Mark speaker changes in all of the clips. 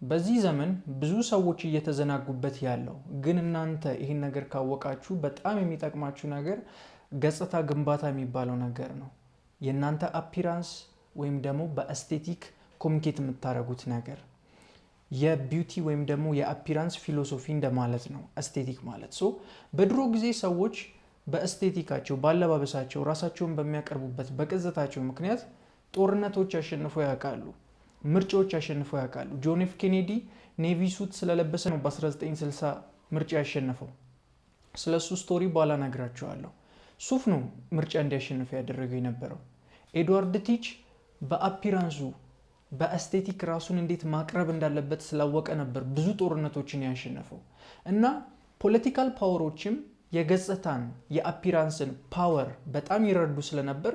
Speaker 1: በዚህ ዘመን ብዙ ሰዎች እየተዘናጉበት ያለው ግን እናንተ ይህን ነገር ካወቃችሁ በጣም የሚጠቅማችሁ ነገር ገጽታ ግንባታ የሚባለው ነገር ነው። የእናንተ አፒራንስ ወይም ደግሞ በኤስቴቲክ ኮሚኒኬት የምታደርጉት ነገር የቢዩቲ ወይም ደግሞ የአፒራንስ ፊሎሶፊ እንደማለት ነው ኤስቴቲክ ማለት። በድሮ ጊዜ ሰዎች በኤስቴቲካቸው ባለባበሳቸው ራሳቸውን በሚያቀርቡበት በገጽታቸው ምክንያት ጦርነቶች ያሸንፈው ያውቃሉ፣ ምርጫዎች ያሸንፈው ያውቃሉ። ጆን ኤፍ ኬኔዲ ኔቪ ሱት ስለለበሰ ነው በ1960 ምርጫ ያሸነፈው። ስለሱ ስቶሪ በኋላ ነግራቸዋለሁ። ሱፍ ነው ምርጫ እንዲያሸንፍ ያደረገው የነበረው። ኤድዋርድ ቲች በአፒራንሱ በኤስቴቲክ ራሱን እንዴት ማቅረብ እንዳለበት ስላወቀ ነበር ብዙ ጦርነቶችን ያሸነፈው። እና ፖለቲካል ፓወሮችም የገጽታን የአፒራንስን ፓወር በጣም ይረዱ ስለነበር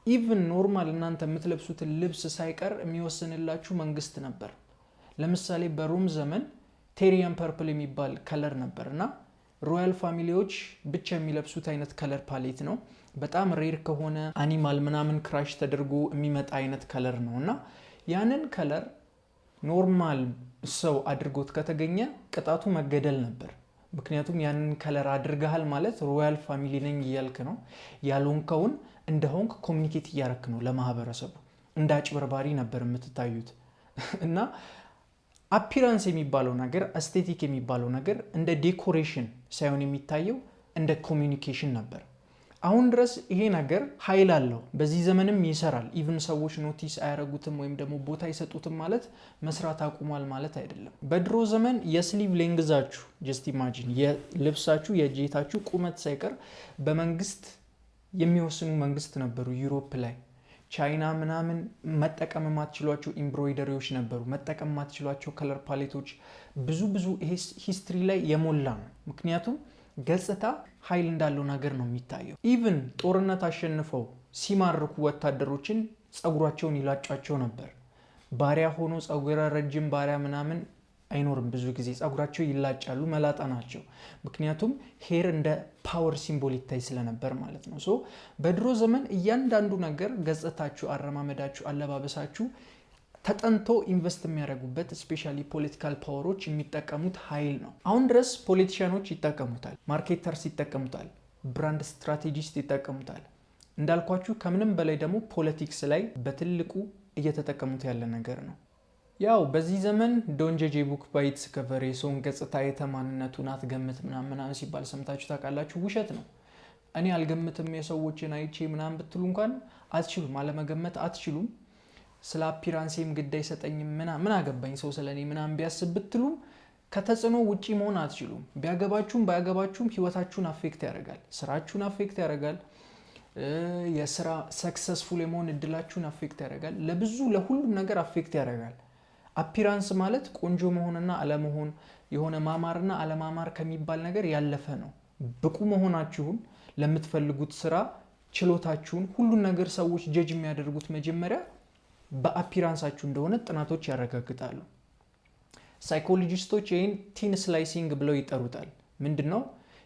Speaker 1: ኢቭን ኖርማል እናንተ የምትለብሱትን ልብስ ሳይቀር የሚወስንላችሁ መንግስት ነበር። ለምሳሌ በሮም ዘመን ቴሪያን ፐርፕል የሚባል ከለር ነበር እና ሮያል ፋሚሊዎች ብቻ የሚለብሱት አይነት ከለር ፓሌት ነው። በጣም ሬር ከሆነ አኒማል ምናምን ክራሽ ተደርጎ የሚመጣ አይነት ከለር ነው እና ያንን ከለር ኖርማል ሰው አድርጎት ከተገኘ ቅጣቱ መገደል ነበር። ምክንያቱም ያንን ከለር አድርገሃል ማለት ሮያል ፋሚሊ ነኝ እያልክ ነው። ያልሆንከውን እንደሆንክ ኮሚኒኬት እያረክ ነው ለማህበረሰቡ። እንደ አጭበርባሪ ነበር የምትታዩት። እና አፒራንስ የሚባለው ነገር ኤስቴቲክ የሚባለው ነገር እንደ ዴኮሬሽን ሳይሆን የሚታየው እንደ ኮሚኒኬሽን ነበር። አሁን ድረስ ይሄ ነገር ኃይል አለው። በዚህ ዘመንም ይሰራል። ኢቭን ሰዎች ኖቲስ አያረጉትም ወይም ደግሞ ቦታ አይሰጡትም ማለት መስራት አቁሟል ማለት አይደለም። በድሮ ዘመን የስሊቭ ሌንግዛችሁ ጀስት ኢማጂን የልብሳችሁ የጄታችሁ ቁመት ሳይቀር በመንግስት የሚወስኑ መንግስት ነበሩ። ዩሮፕ ላይ ቻይና ምናምን መጠቀም የማትችሏቸው ኢምብሮይደሪዎች ነበሩ። መጠቀም የማትችሏቸው ከለር ፓሌቶች ብዙ ይሄ ሂስትሪ ላይ የሞላ ነው። ምክንያቱም ገጽታ ኃይል እንዳለው ነገር ነው የሚታየው። ኢቭን ጦርነት አሸንፈው ሲማርኩ ወታደሮችን ጸጉራቸውን ይላጫቸው ነበር። ባሪያ ሆኖ ጸጉረ ረጅም ባሪያ ምናምን አይኖርም። ብዙ ጊዜ ጸጉራቸው ይላጫሉ፣ መላጣ ናቸው። ምክንያቱም ሄር እንደ ፓወር ሲምቦል ይታይ ስለነበር ማለት ነው። በድሮ ዘመን እያንዳንዱ ነገር ገጽታችሁ፣ አረማመዳችሁ፣ አለባበሳችሁ ተጠንቶ ኢንቨስት የሚያደርጉበት ስፔሻሊ ፖለቲካል ፓወሮች የሚጠቀሙት ኃይል ነው። አሁን ድረስ ፖለቲሽያኖች ይጠቀሙታል፣ ማርኬተርስ ይጠቀሙታል፣ ብራንድ ስትራቴጂስት ይጠቀሙታል። እንዳልኳችሁ ከምንም በላይ ደግሞ ፖለቲክስ ላይ በትልቁ እየተጠቀሙት ያለ ነገር ነው። ያው በዚህ ዘመን ዶንት ጀጅ ኤ ቡክ ባይ ኢትስ ከቨር፣ የሰውን ገጽታ የተማንነቱን አትገምት ምናምን ሲባል ሰምታችሁ ታውቃላችሁ። ውሸት ነው። እኔ አልገምትም የሰዎችን አይቼ ምናምን ብትሉ እንኳን አትችሉም፣ አለመገመት አትችሉም። ስለ አፒራንሴም ግድ አይሰጠኝም ምን አገባኝ ሰው ስለኔ ምናምን ቢያስብ ብትሉም ከተጽዕኖ ውጪ መሆን አትችሉም። ቢያገባችሁም ባያገባችሁም ህይወታችሁን አፌክት ያደርጋል፣ ስራችሁን አፌክት ያደርጋል፣ የስራ ሰክሰስፉል የመሆን እድላችሁን አፌክት ያደርጋል፣ ለሁሉም ነገር አፌክት ያደርጋል። አፒራንስ ማለት ቆንጆ መሆንና አለመሆን የሆነ ማማርና አለማማር ከሚባል ነገር ያለፈ ነው። ብቁ መሆናችሁን ለምትፈልጉት ስራ ችሎታችሁን ሁሉን ነገር ሰዎች ጀጅ የሚያደርጉት መጀመሪያ በአፒራንሳችሁ እንደሆነ ጥናቶች ያረጋግጣሉ። ሳይኮሎጂስቶች ይህን ቲን ስላይሲንግ ብለው ይጠሩታል። ምንድነው?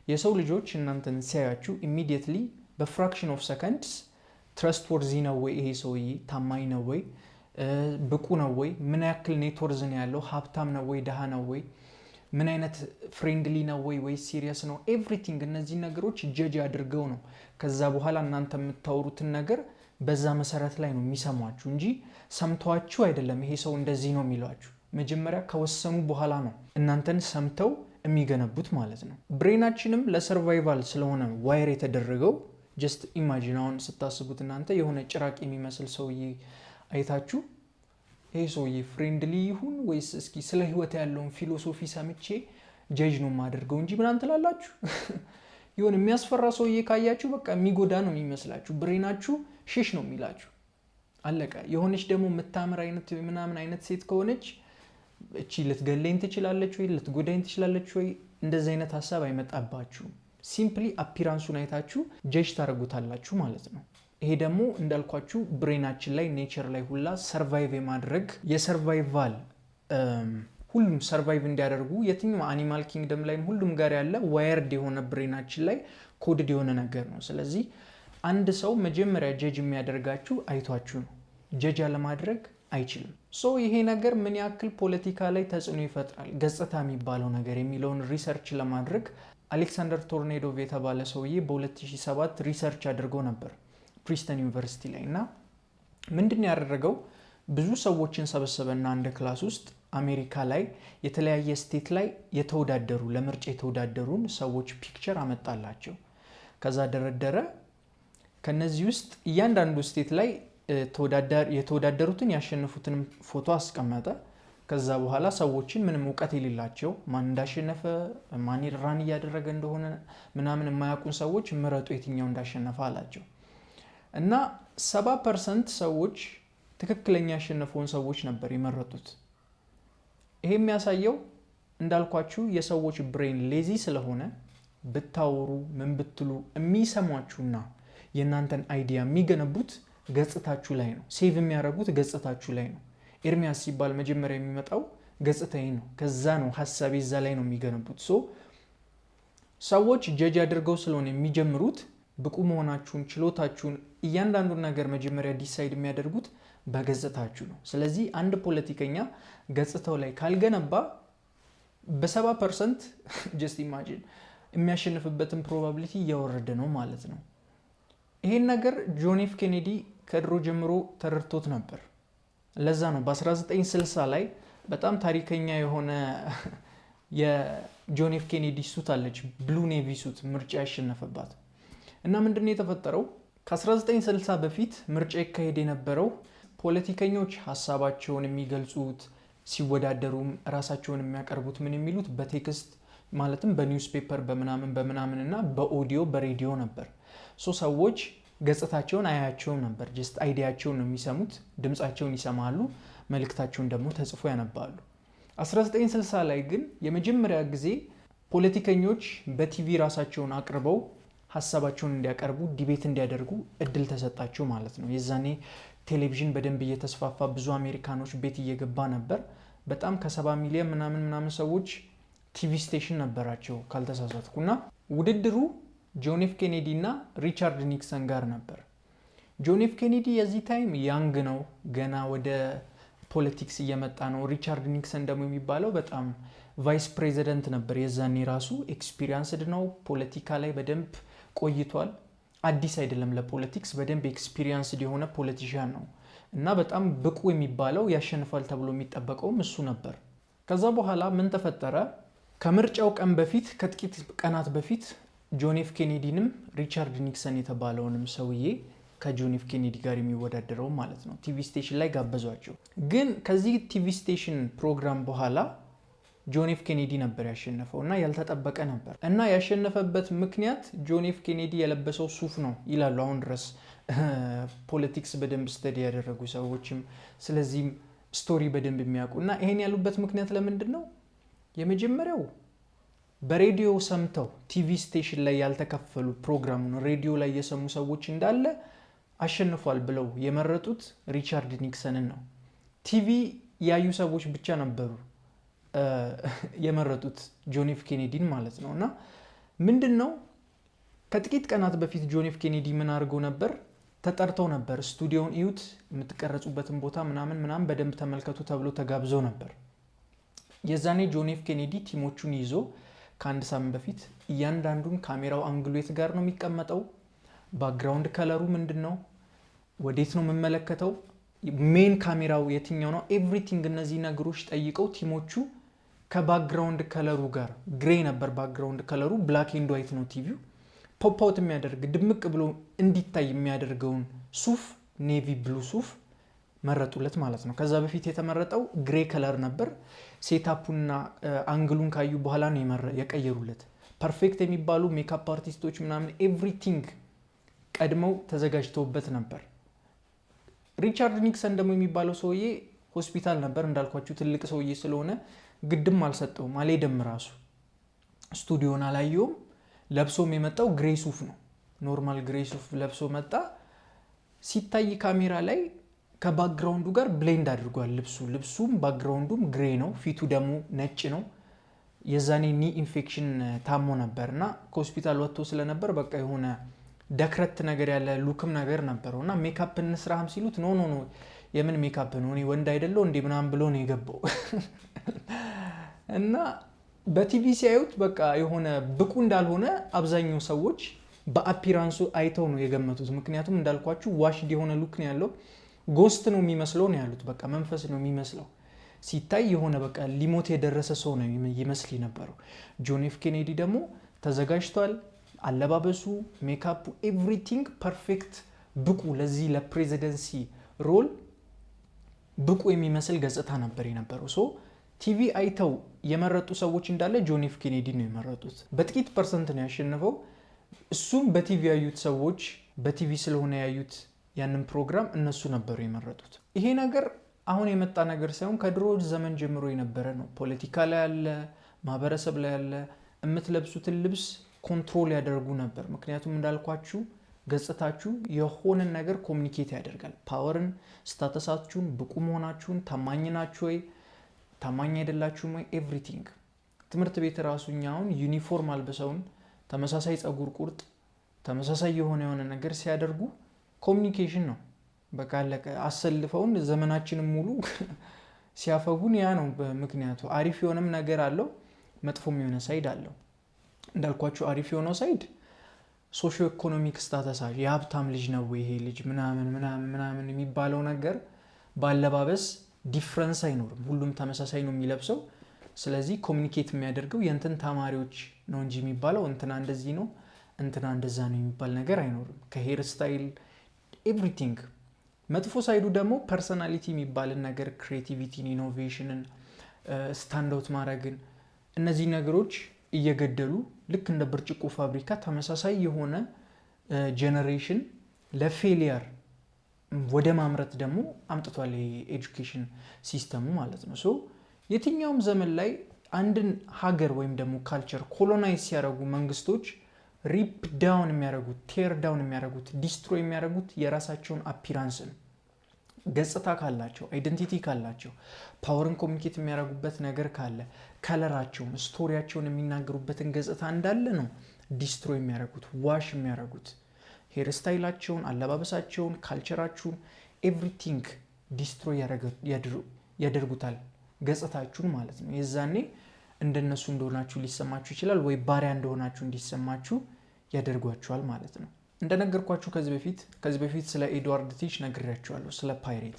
Speaker 1: የሰው ልጆች እናንተን ሲያያችሁ ኢሚዲየትሊ በፍራክሽን ኦፍ ሰከንድስ ትረስት ወርዚ ነው ወይ፣ ይሄ ሰውዬ ታማኝ ነው ወይ፣ ብቁ ነው ወይ፣ ምን ያክል ኔትወርዝ ነው ያለው፣ ሀብታም ነው ወይ፣ ደሃ ነው ወይ፣ ምን አይነት ፍሬንድሊ ነው ወይ ሲሪየስ ነው፣ ኤቭሪቲንግ እነዚህ ነገሮች ጀጅ አድርገው ነው ከዛ በኋላ እናንተ የምታወሩትን ነገር በዛ መሰረት ላይ ነው የሚሰሟችሁ እንጂ ሰምተዋችሁ አይደለም ይሄ ሰው እንደዚህ ነው የሚሏችሁ። መጀመሪያ ከወሰኑ በኋላ ነው እናንተን ሰምተው የሚገነቡት ማለት ነው። ብሬናችንም ለሰርቫይቫል ስለሆነ ዋይር የተደረገው ጀስት ኢማጂን አሁን ስታስቡት እናንተ የሆነ ጭራቅ የሚመስል ሰውዬ አይታችሁ ይሄ ሰውዬ ፍሬንድሊ ይሁን ወይስ እስኪ ስለ ህይወት ያለውን ፊሎሶፊ ሰምቼ ጀጅ ነው የማደርገው እንጂ ምናምን ትላላችሁ። የሆነ የሚያስፈራ ሰውዬ ካያችሁ በቃ የሚጎዳ ነው የሚመስላችሁ። ብሬናችሁ ሽሽ ነው የሚላችሁ። አለቀ። የሆነች ደግሞ የምታምር አይነት ምናምን አይነት ሴት ከሆነች እቺ ልትገለኝ ትችላለች ወይ ልትጎዳኝ ትችላለች ወይ እንደዚህ አይነት ሀሳብ አይመጣባችሁም። ሲምፕሊ አፒራንሱን አይታችሁ ጀጅ ታደርጉታላችሁ ማለት ነው። ይሄ ደግሞ እንዳልኳችሁ ብሬናችን ላይ ኔቸር ላይ ሁላ ሰርቫይቭ የማድረግ የሰርቫይቫል ሁሉም ሰርቫይቭ እንዲያደርጉ የትኛው አኒማል ኪንግደም ላይ ሁሉም ጋር ያለ ዋየርድ የሆነ ብሬናችን ላይ ኮድድ የሆነ ነገር ነው። ስለዚህ አንድ ሰው መጀመሪያ ጀጅ የሚያደርጋችሁ አይቷችሁ ነው። ጀጅ ለማድረግ አይችልም። ይሄ ነገር ምን ያክል ፖለቲካ ላይ ተጽዕኖ ይፈጥራል ገጽታ የሚባለው ነገር የሚለውን ሪሰርች ለማድረግ አሌክሳንደር ቶርኔዶቭ የተባለ ሰውዬ በ2007 ሪሰርች አድርጎ ነበር ፕሪስተን ዩኒቨርሲቲ ላይ እና ምንድን ያደረገው ብዙ ሰዎችን ሰበሰበና አንድ ክላስ ውስጥ አሜሪካ ላይ የተለያየ ስቴት ላይ የተወዳደሩ ለምርጫ የተወዳደሩን ሰዎች ፒክቸር አመጣላቸው። ከዛ ደረደረ። ከነዚህ ውስጥ እያንዳንዱ ስቴት ላይ የተወዳደሩትን ያሸነፉትን ፎቶ አስቀመጠ። ከዛ በኋላ ሰዎችን ምንም እውቀት የሌላቸው ማን እንዳሸነፈ ማን ራን እያደረገ እንደሆነ ምናምን የማያውቁን ሰዎች ምረጡ የትኛው እንዳሸነፈ አላቸው እና 70% ሰዎች ትክክለኛ ያሸነፈውን ሰዎች ነበር የመረጡት። ይሄ የሚያሳየው እንዳልኳችሁ የሰዎች ብሬን ሌዚ ስለሆነ ብታወሩ ምን ብትሉ የሚሰሟችሁና የእናንተን አይዲያ የሚገነቡት ገጽታችሁ ላይ ነው። ሴቭ የሚያደርጉት ገጽታችሁ ላይ ነው። ኤርሚያስ ሲባል መጀመሪያ የሚመጣው ገጽታዬ ነው። ከዛ ነው ሀሳቤ እዛ ላይ ነው የሚገነቡት። ሰዎች ጀጅ አድርገው ስለሆነ የሚጀምሩት ብቁ መሆናችሁን ችሎታችሁን እያንዳንዱን ነገር መጀመሪያ ዲሳይድ የሚያደርጉት በገጽታችሁ ነው። ስለዚህ አንድ ፖለቲከኛ ገጽታው ላይ ካልገነባ በ70% ጀስት ኢማጂን የሚያሸንፍበትን ፕሮባቢሊቲ እያወረደ ነው ማለት ነው። ይሄን ነገር ጆን ኤፍ ኬኔዲ ከድሮ ጀምሮ ተረድቶት ነበር። ለዛ ነው በ1960 ላይ በጣም ታሪከኛ የሆነ የጆን ኤፍ ኬኔዲ ሱት አለች፣ ብሉ ኔቪ ሱት ምርጫ ያሸነፈባት እና ምንድነው የተፈጠረው? ከ1960 በፊት ምርጫ ይካሄድ የነበረው ፖለቲከኞች ሀሳባቸውን የሚገልጹት ሲወዳደሩም ራሳቸውን የሚያቀርቡት ምን የሚሉት በቴክስት ማለትም በኒውስፔፐር በምናምን እና በኦዲዮ በሬዲዮ ነበር። ሰዎች ገጽታቸውን አያቸውም ነበር። ጀስት አይዲያቸውን ነው የሚሰሙት፣ ድምጻቸውን ይሰማሉ፣ መልእክታቸውን ደግሞ ተጽፎ ያነባሉ። 1960 ላይ ግን የመጀመሪያ ጊዜ ፖለቲከኞች በቲቪ ራሳቸውን አቅርበው ሀሳባቸውን እንዲያቀርቡ ዲቤት እንዲያደርጉ እድል ተሰጣቸው ማለት ነው። የዛኔ ቴሌቪዥን በደንብ እየተስፋፋ ብዙ አሜሪካኖች ቤት እየገባ ነበር። በጣም ከ70 ሚሊዮን ምናምን ሰዎች ቲቪ ስቴሽን ነበራቸው ካልተሳሳትኩና ውድድሩ ጆን ኤፍ ኬኔዲ እና ሪቻርድ ኒክሰን ጋር ነበር። ጆን ኤፍ ኬኔዲ የዚህ ታይም ያንግ ነው፣ ገና ወደ ፖለቲክስ እየመጣ ነው። ሪቻርድ ኒክሰን ደግሞ የሚባለው በጣም ቫይስ ፕሬዚደንት ነበር። የዛኔ ራሱ ኤክስፒሪየንስድ ነው፣ ፖለቲካ ላይ በደንብ ቆይቷል። አዲስ አይደለም ለፖለቲክስ፣ በደንብ ኤክስፒሪየንስድ የሆነ ፖለቲሻን ነው እና በጣም ብቁ የሚባለው ያሸንፋል ተብሎ የሚጠበቀውም እሱ ነበር። ከዛ በኋላ ምን ተፈጠረ? ከምርጫው ቀን በፊት ከጥቂት ቀናት በፊት ጆን ኤፍ ኬኔዲንም ሪቻርድ ኒክሰን የተባለውንም ሰውዬ ከጆን ኤፍ ኬኔዲ ጋር የሚወዳደረው ማለት ነው ቲቪ ስቴሽን ላይ ጋበዟቸው። ግን ከዚህ ቲቪ ስቴሽን ፕሮግራም በኋላ ጆን ኤፍ ኬኔዲ ነበር ያሸነፈው እና ያልተጠበቀ ነበር እና ያሸነፈበት ምክንያት ጆን ኤፍ ኬኔዲ የለበሰው ሱፍ ነው ይላሉ አሁን ድረስ ፖለቲክስ በደንብ ስተዲ ያደረጉ ሰዎችም ስለዚህም ስቶሪ በደንብ የሚያውቁ እና ይሄን ያሉበት ምክንያት ለምንድን ነው? የመጀመሪያው በሬዲዮ ሰምተው ቲቪ ስቴሽን ላይ ያልተከፈሉ ፕሮግራሙን ሬዲዮ ላይ የሰሙ ሰዎች እንዳለ አሸንፏል ብለው የመረጡት ሪቻርድ ኒክሰንን ነው። ቲቪ ያዩ ሰዎች ብቻ ነበሩ የመረጡት ጆን ኤፍ ኬኔዲን ማለት ነው። እና ምንድነው ከጥቂት ቀናት በፊት ጆን ኤፍ ኬኔዲ ምን አድርገው ነበር? ተጠርተው ነበር። ስቱዲዮን እዩት፣ የምትቀረጹበትን ቦታ ምናምን በደንብ ተመልከቱ ተብሎ ተጋብዘው ነበር። የዛኔ ጆን ኤፍ ኬኔዲ ቲሞቹን ይዞ ከአንድ ሳምንት በፊት እያንዳንዱን ካሜራው አንግሉ የት ጋር ነው የሚቀመጠው፣ ባክግራውንድ ከለሩ ምንድነው፣ ወዴት ነው የምመለከተው፣ ሜን ካሜራው የትኛው ነው፣ ኤቭሪቲንግ እነዚህ ነገሮች ጠይቀው ቲሞቹ ከባክግራውንድ ከለሩ ጋር ግሬ ነበር ባክግራውንድ ከለሩ፣ ብላክ ኤንድ ዋይት ነው ቲቪው፣ ፖፕ አውት የሚያደርግ ድምቅ ብሎ እንዲታይ የሚያደርገውን ሱፍ ኔቪ ብሉ ሱፍ መረጡለት ማለት ነው። ከዛ በፊት የተመረጠው ግሬ ከለር ነበር። ሴታፑና አንግሉን ካዩ በኋላ ነው የቀየሩለት። ፐርፌክት የሚባሉ ሜካፕ አርቲስቶች ምናምን ኤቭሪቲንግ ቀድመው ተዘጋጅተውበት ነበር። ሪቻርድ ኒክሰን ደግሞ የሚባለው ሰውዬ ሆስፒታል ነበር እንዳልኳችሁ፣ ትልቅ ሰውዬ ስለሆነ ግድም አልሰጠውም፣ አልሄደም። ራሱ ስቱዲዮን አላየውም። ለብሶም የመጣው ግሬ ሱፍ ነው፣ ኖርማል ግሬ ሱፍ ለብሶ መጣ። ሲታይ ካሜራ ላይ ከባክግራውንዱ ጋር ብሌንድ አድርጓል። ልብሱም ባክግራውንዱም ግሬ ነው፣ ፊቱ ደግሞ ነጭ ነው። የዛኔ ኒ ኢንፌክሽን ታሞ ነበርና ከሆስፒታል ወጥቶ ስለነበር በቃ የሆነ ደክረት ነገር ያለ ሉክም ነገር ነበረውና ሜካፕ እንስራም ሲሉት ኖ የምን ሜካፕ ነው እኔ ወንድ አይደለው እንዴ ምናምን ብሎ ነው የገባው። እና በቲቪ ሲያዩት በቃ የሆነ ብቁ እንዳልሆነ አብዛኛው ሰዎች በአፒራንሱ አይተው ነው የገመቱት። ምክንያቱም እንዳልኳችሁ ዋሽድ የሆነ ሉክ ነው ያለው፣ ጎስት ነው የሚመስለው ነው ያሉት። በቃ መንፈስ ነው የሚመስለው ሲታይ የሆነ በቃ ሊሞት የደረሰ ሰው ነው ይመስል የነበረው። ጆን ኤፍ ኬኔዲ ደግሞ ተዘጋጅቷል። አለባበሱ፣ ሜካፑ፣ ኤቭሪቲንግ ፐርፌክት፣ ብቁ ለዚህ ለፕሬዚደንሲ ሮል ብቁ የሚመስል ገጽታ ነበር የነበረው። ሶ ቲቪ አይተው የመረጡ ሰዎች እንዳለ ጆን ኤፍ ኬኔዲ ነው የመረጡት። በጥቂት ፐርሰንት ነው ያሸነፈው። እሱም በቲቪ ያዩት ሰዎች በቲቪ ስለሆነ ያዩት ያንን ፕሮግራም እነሱ ነበሩ የመረጡት። ይሄ ነገር አሁን የመጣ ነገር ሳይሆን ከድሮ ዘመን ጀምሮ የነበረ ነው። ፖለቲካ ላይ ያለ፣ ማህበረሰብ ላይ ያለ፣ የምትለብሱትን ልብስ ኮንትሮል ያደርጉ ነበር። ምክንያቱም እንዳልኳችሁ ገጽታችሁ የሆነን ነገር ኮሚኒኬት ያደርጋል። ፓወርን፣ ስታተሳችሁን፣ ብቁ መሆናችሁን፣ ታማኝ ናችሁ ወይ ታማኝ አይደላችሁም ወይ ኤቭሪቲንግ። ትምህርት ቤት ራሱ እኛውን ዩኒፎርም አልብሰውን ተመሳሳይ ጸጉር ቁርጥ ተመሳሳይ የሆነ ነገር ሲያደርጉ ኮሚኒኬሽን ነው። በቃ አለቀ። አሰልፈውን ዘመናችንን ሙሉ ሲያፈጉን ያ ነው ምክንያቱ። አሪፍ የሆነም ነገር አለው፣ መጥፎም የሆነ ሳይድ አለው። እንዳልኳችሁ አሪፍ የሆነው ሳይድ ሶሺዮ ኢኮኖሚክ ስታተሳ የሀብታም ልጅ ነው ይሄ ልጅ ምናምን ምናምን ምናምን የሚባለው ነገር ባለባበስ ዲፍረንስ አይኖርም። ሁሉም ተመሳሳይ ነው የሚለብሰው። ስለዚህ ኮሚኒኬት የሚያደርገው የእንትን ተማሪዎች ነው እንጂ የሚባለው እንትና እንደዚህ ነው እንትና እንደዛ ነው የሚባል ነገር አይኖርም። ከሄር ስታይል ኤቭሪቲንግ። መጥፎ ሳይዱ ደግሞ ፐርሰናሊቲ የሚባልን ነገር ክሬቲቪቲን፣ ኢኖቬሽንን፣ ስታንዳውት ማድረግን እነዚህ ነገሮች እየገደሉ ልክ እንደ ብርጭቆ ፋብሪካ ተመሳሳይ የሆነ ጄኔሬሽን ለፌሊየር ወደ ማምረት ደግሞ አምጥቷል የኤጁኬሽን ሲስተሙ ማለት ነው። ሶ የትኛውም ዘመን ላይ አንድን ሀገር ወይም ደግሞ ካልቸር ኮሎናይዝ ሲያደርጉ መንግስቶች ሪፕ ዳውን የሚያደርጉት፣ ቴር ዳውን የሚያደርጉት፣ ዲስትሮይ የሚያደርጉት የራሳቸውን አፒራንስን ገጽታ ካላቸው፣ አይደንቲቲ ካላቸው፣ ፓወርን ኮሚኒኬት የሚያደርጉበት ነገር ካለ ከለራቸውን፣ ስቶሪያቸውን የሚናገሩበትን ገጽታ እንዳለ ነው ዲስትሮይ የሚያደርጉት፣ ዋሽ የሚያደርጉት። ሄር ስታይላቸውን፣ አለባበሳቸውን፣ ካልቸራችሁን ኤቭሪቲንግ ዲስትሮይ ያደርጉታል፣ ገጽታችሁን ማለት ነው። የዛኔ እንደነሱ እንደሆናችሁ ሊሰማችሁ ይችላል፣ ወይ ባሪያ እንደሆናችሁ እንዲሰማችሁ ያደርጓችኋል ማለት ነው። እንደነገርኳችሁ ከዚህ በፊት ስለ ኤድዋርድ ቲች ነግሬያችኋለሁ፣ ስለ ፓይሬት።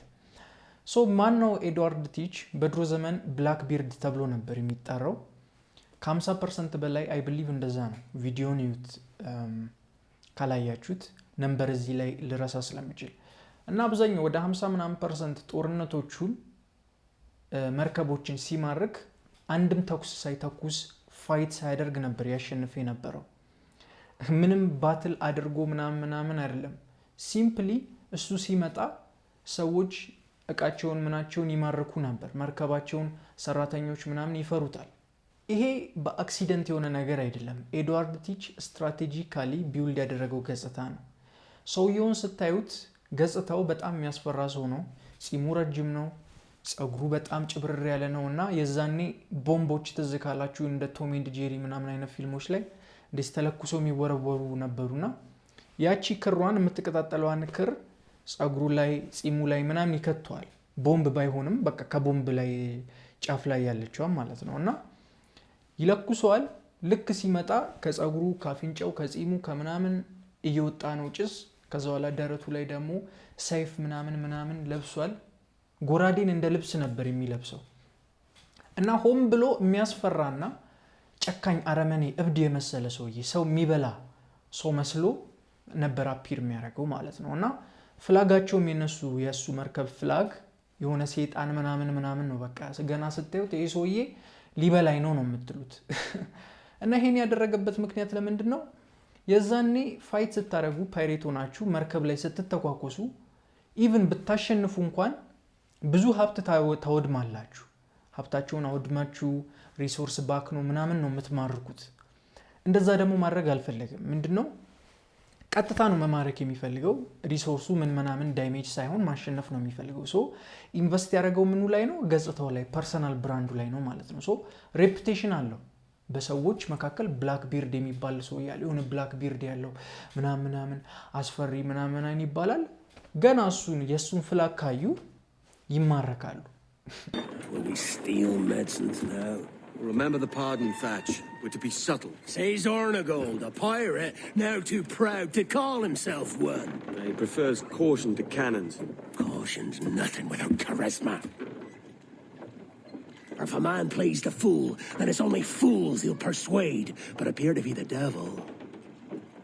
Speaker 1: ሶ ማን ነው ኤድዋርድ ቲች? በድሮ ዘመን ብላክ ቢርድ ተብሎ ነበር የሚጠራው። ከ50% በላይ አይ ብሊቭ እንደዛ ነው። ቪዲዮን ይዩት ካላያችሁት፣ ነምበር እዚህ ላይ ልረሳ ስለምችል እና አብዛኛው ወደ 50% ጦርነቶቹን መርከቦችን ሲማርክ አንድም ተኩስ ሳይተኩስ ፋይት ሳያደርግ ነበር ያሸንፍ የነበረው። ምንም ባትል አድርጎ ምናምን አይደለም። ሲምፕሊ እሱ ሲመጣ ሰዎች እቃቸውን ምናቸውን ይማርኩ ነበር፣ መርከባቸውን፣ ሰራተኞች ምናምን ይፈሩታል። ይሄ በአክሲደንት የሆነ ነገር አይደለም። ኤድዋርድ ቲች ስትራቴጂካሊ ቢውልድ ያደረገው ገጽታ ነው። ሰውየውን ስታዩት ገጽታው በጣም የሚያስፈራ ሰው ነው። ፂሙ ረጅም ነው፣ ጸጉሩ በጣም ጭብርር ያለ ነው እና የዛኔ ቦምቦች ትዝ ካላችሁ እንደ ቶም ኤንድ ጄሪ ምናምን አይነት ፊልሞች ላይ እንደዚህ ተለኩሰው የሚወረወሩ ነበሩና ያቺ ክሯን የምትቀጣጠለዋን ክር ጸጉሩ ላይ ፂሙ ላይ ምናምን ይከተዋል። ቦምብ ባይሆንም በቃ ከቦምብ ላይ ጫፍ ላይ ያለችዋን ማለት ነው እና ይለኩሰዋል። ልክ ሲመጣ ከጸጉሩ ከአፍንጫው ከፂሙ ከምናምን እየወጣ ነው ጭስ። ከዛ በኋላ ደረቱ ላይ ደግሞ ሰይፍ ምናምን ለብሷል። ጎራዴን እንደ ልብስ ነበር የሚለብሰው እና ሆም ብሎ የሚያስፈራና ጨካኝ አረመኔ እብድ የመሰለ ሰውዬ ሰው የሚበላ ሰው መስሎ ነበር አፒር የሚያደርገው ማለት ነው። እና ፍላጋቸውም የሱ መርከብ ፍላግ የሆነ ሰይጣን ምናምን ነው። በቃ ገና ስታዩት ይሄ ሰውዬ ሊበላይ ነው የምትሉት። እና ይሄን ያደረገበት ምክንያት ለምንድን ነው? የዛኔ ፋይት ስታደርጉ ፓይሬት ሆናችሁ መርከብ ላይ ስትተኳኮሱ ኢቭን ብታሸንፉ እንኳን ብዙ ሀብት ታወድማላችሁ። ሀብታቸውን አወድማችሁ ሪሶርስ ባክ ነው ምናምን ነው የምትማርኩት። እንደዛ ደግሞ ማድረግ አልፈለግም። ምንድነው ቀጥታ ነው መማረክ የሚፈልገው። ሪሶርሱ ምናምን ዳሜጅ ሳይሆን ማሸነፍ ነው የሚፈልገው። ሶ ኢንቨስት ያደረገው ምኑ ላይ ነው? ገጽታው ላይ፣ ፐርሰናል ብራንዱ ላይ ነው ማለት ነው። ሶ ሬፑቴሽን አለው በሰዎች መካከል። ብላክ ቢርድ የሚባል ሰው ያለ የሆነ ብላክ ቢርድ ያለው ምናምን አስፈሪ ምናምን ይባላል። ገና የሱን ፍላግ ካዩ ይማረካሉ።
Speaker 2: Will we steal medicines now?
Speaker 3: Remember the pardon, Thatch. We're to be subtle.
Speaker 2: Says Ornagold, a pirate, now too proud to call himself one.
Speaker 3: He prefers caution to cannons.
Speaker 2: Caution's nothing without charisma. Or if a man plays the fool, then it's only fools he'll persuade, but appear to be the devil.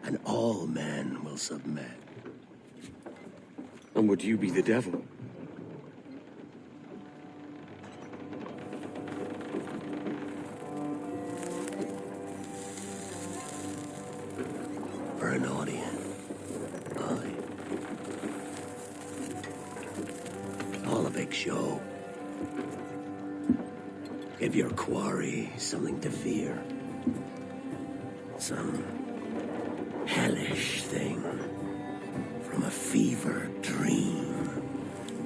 Speaker 2: And all men will submit.
Speaker 3: And would you be the devil?
Speaker 2: For an audience. Aye. All a big show. Give your quarry something to fear. Some hellish thing from a fevered dream.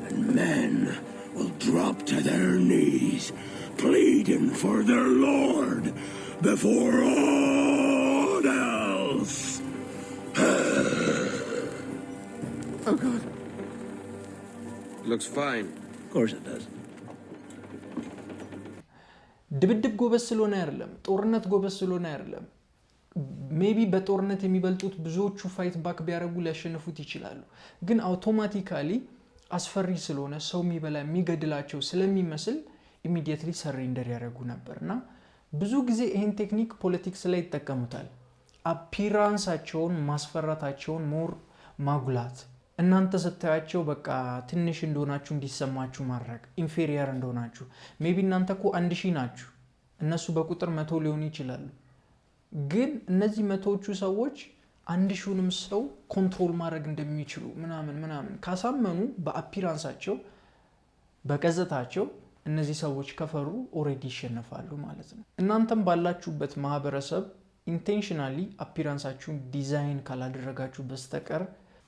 Speaker 2: And men will drop to their knees, pleading for their lord before all else.
Speaker 3: Oh, God. Looks fine.
Speaker 2: Of course it does.
Speaker 1: ድብድብ ጎበዝ ስለሆነ አይደለም፣ ጦርነት ጎበዝ ስለሆነ አይደለም። ሜቢ በጦርነት የሚበልጡት ብዙዎቹ ፋይት ባክ ቢያደርጉ ሊያሸንፉት ይችላሉ። ግን አውቶማቲካሊ አስፈሪ ስለሆነ ሰው የሚበላ የሚገድላቸው ስለሚመስል ኢሚዲየትሊ ሰሬንደር ያደርጉ ነበርና ብዙ ጊዜ ይሄን ቴክኒክ ፖለቲክስ ላይ ይጠቀሙታል። አፒራንሳቸውን ማስፈራታቸውን ሞር ማጉላት፣ እናንተ ስታያቸው በቃ ትንሽ እንደሆናችሁ እንዲሰማችሁ ማድረግ፣ ኢንፌሪየር እንደሆናችሁ። ሜቢ እናንተ እኮ 1000 ናችሁ፣ እነሱ በቁጥር 100 ሊሆኑ ይችላሉ። ግን እነዚህ መቶዎቹ ሰዎች 1000ንም ሰው ኮንትሮል ማድረግ እንደሚችሉ ምናምን ካሳመኑ በአፒራንሳቸው በገጽታቸው እነዚህ ሰዎች ከፈሩ ኦሬዲ ይሸነፋሉ ማለት ነው። እናንተም ባላችሁበት ማህበረሰብ ኢንቴንሽናሊ አፒራንሳችሁን ዲዛይን ካላደረጋችሁ በስተቀር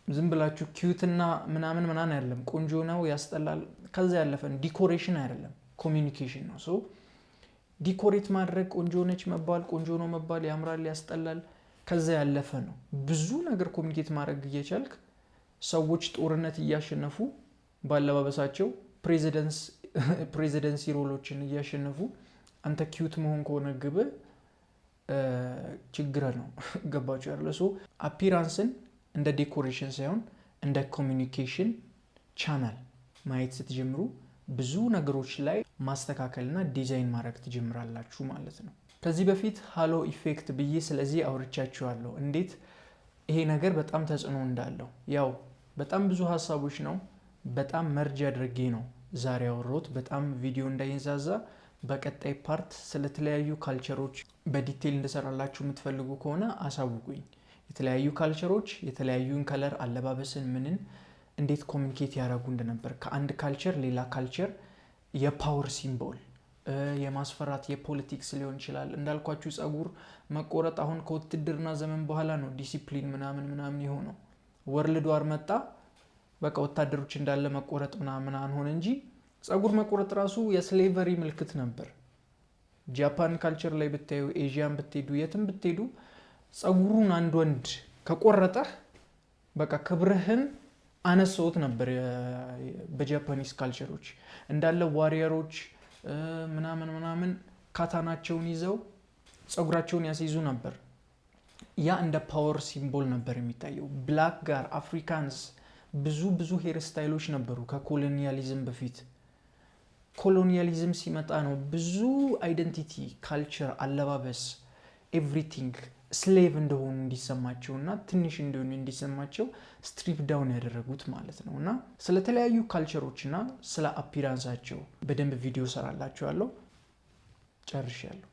Speaker 1: ዝም ብላችሁ ኪዩትና ምናምን አይደለም፣ ቆንጆ ነው ያስጠላል፣ ከዛ ያለፈን ዲኮሬሽን አይደለም፣ ኮሚኒኬሽን ነው። ሶ ዲኮሬት ማድረግ ቆንጆ ነች መባል፣ ቆንጆ ነው መባል፣ ያምራል ያስጠላል፣ ከዛ ያለፈ ነው። ብዙ ነገር ኮሚኒኬት ማድረግ እየቻልክ ሰዎች ጦርነት እያሸነፉ ባለባበሳቸው ፕሬዚደንሲ ሮሎችን እያሸነፉ አንተ ኪዩት መሆን ከሆነ ግብ ችግር ነው። ገባችሁ አይደል? ሶ አፒራንስን እንደ ዴኮሬሽን ሳይሆን እንደ ኮሚኒኬሽን ቻናል ማየት ስትጀምሩ ብዙ ነገሮች ላይ ማስተካከልና ዲዛይን ማድረግ ትጀምራላችሁ ማለት ነው። ከዚህ በፊት ሃሎ ኢፌክት ብዬ ስለዚህ አውርቻችኋለሁ፣ እንዴት ይሄ ነገር በጣም ተጽዕኖ እንዳለው። ያው በጣም ብዙ ሀሳቦች ነው፣ በጣም መርጅ አድርጌ ነው ዛሬ ያወራሁት። በጣም ቪዲዮ እንዳይንዛዛ በቀጣይ ፓርት ስለተለያዩ ካልቸሮች በዲቴል እንድሰራላችሁ የምትፈልጉ ከሆነ አሳውቁኝ። የተለያዩ ካልቸሮች የተለያዩን ከለር አለባበስን ምንን እንዴት ኮሚኒኬት ያደርጉ እንደነበር ከአንድ ካልቸር ሌላ ካልቸር የፓወር ሲምቦል የማስፈራት የፖለቲክስ ሊሆን ይችላል። እንዳልኳችሁ ጸጉር መቆረጥ አሁን ከውትድርና ዘመን በኋላ ነው ዲሲፕሊን ምናምን የሆነው። ወርልድ ዋር መጣ፣ በቃ ወታደሮች እንዳለ መቆረጥ ምናምን ሆነ እንጂ ጸጉር መቆረጥ ራሱ የስሌቨሪ ምልክት ነበር። ጃፓን ካልቸር ላይ ብታዩ፣ ኤዥያን ብትሄዱ፣ የትም ብትሄዱ ጸጉሩን አንድ ወንድ ከቆረጠህ በቃ ክብርህን አነሰውት ነበር። በጃፓኒስ ካልቸሮች እንዳለ ዋሪየሮች ምናምን ካታናቸውን ይዘው ጸጉራቸውን ያስይዙ ነበር። ያ እንደ ፓወር ሲምቦል ነበር የሚታየው። ብላክ ጋር አፍሪካንስ ብዙ ሄር ስታይሎች ነበሩ ከኮሎኒያሊዝም በፊት። ኮሎኒያሊዝም ሲመጣ ነው ብዙ አይደንቲቲ፣ ካልቸር፣ አለባበስ ኤቭሪቲንግ ስሌቭ እንደሆኑ እንዲሰማቸውና ትንሽ እንደሆኑ እንዲሰማቸው ስትሪፕ ዳውን ያደረጉት ማለት ነው። እና ስለተለያዩ ካልቸሮችና ስለ አፒራንሳቸው በደንብ ቪዲዮ ሰራላችኋለሁ። ጨርሻለሁ።